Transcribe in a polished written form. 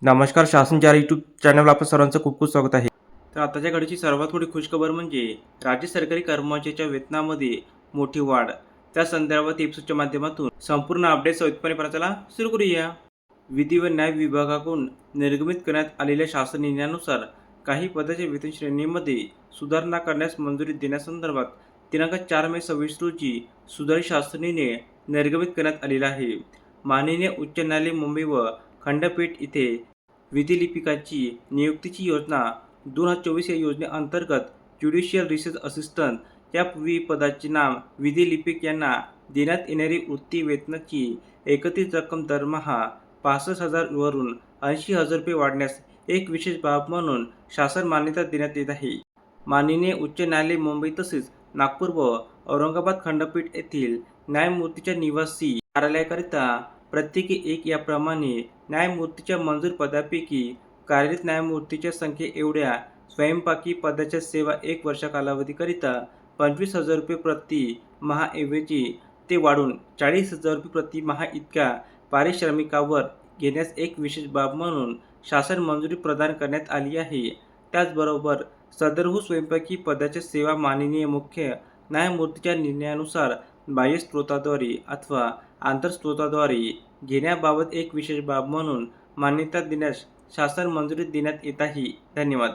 नमस्कार. शासन 4 यूट्यूब चॅनलवर आपलं सर्वांचं खूप खूप स्वागत आहे. तर आताच्या घडीची सर्वात मोठी खुशखबर म्हणजे राज्य सरकारी कर्मचाऱ्याच्या वेतनामध्ये मोठी वाढ. त्या संदर्भात एपिसोडच्या माध्यमातून संपूर्ण अपडेट सविस्तरपणे पाहण्याला सुरू करूया. विधी व न्याय विभागाकडून निर्गमित करण्यात आलेल्या शासन निर्णयानुसार काही पदाच्या वेतन श्रेणीमध्ये सुधारणा करण्यास मंजुरी देण्यासंदर्भात दिनांक 4 मे 26 रोजी सुधारित शासन निर्णय निर्गमित करण्यात आलेला आहे. माननीय उच्च न्यायालय मुंबई व खंडपीठ इथे विधिलिपिकाची नियुक्तीची योजना 2024 या योजनेअंतर्गत ज्युडिशियल रिसर्च असिस्टंट या पदाचे नाम विधिलिपिक यांना देण्यात येणारी वृत्ती वेतनाची एकत्रित रक्कम दरमहा 65,000 वरून 80,000 रुपये वाढण्यास एक विशेष बाब म्हणून शासन मान्यता देण्यात येत आहे. माननीय उच्च न्यायालय मुंबई तसेच नागपूर व औरंगाबाद खंडपीठ येथील न्यायमूर्तीच्या निवासी कार्यालयाकरिता प्रत्येकी एक याप्रमाणे न्यायमूर्तीच्या मंजूर पदापैकी कार्यरत न्यायमूर्तीच्या संख्ये एवढ्या स्वयंपाकी पदाच्या सेवा 1 वर्ष कालावधीकरिता 25,000 रुपये प्रति महाऐवजी ते वाढून 40,000 रुपये प्रति माह इतक्या पारिश्रमिकावर घेण्यास एक विशेष बाब म्हणून शासन मंजुरी प्रदान करण्यात आली आहे. त्याचबरोबर सदरहून स्वयंपाकी पदाच्या सेवा माननीय मुख्य न्यायमूर्तीच्या निर्णयानुसार बाह्य स्रोताद्वारे अथवा आंतरस्रोताद्वारे घेण्याबाबत एक विशेष बाब म्हणून मान्यता देण्यास शासन मंजुरी देण्यात येत आहे. धन्यवाद.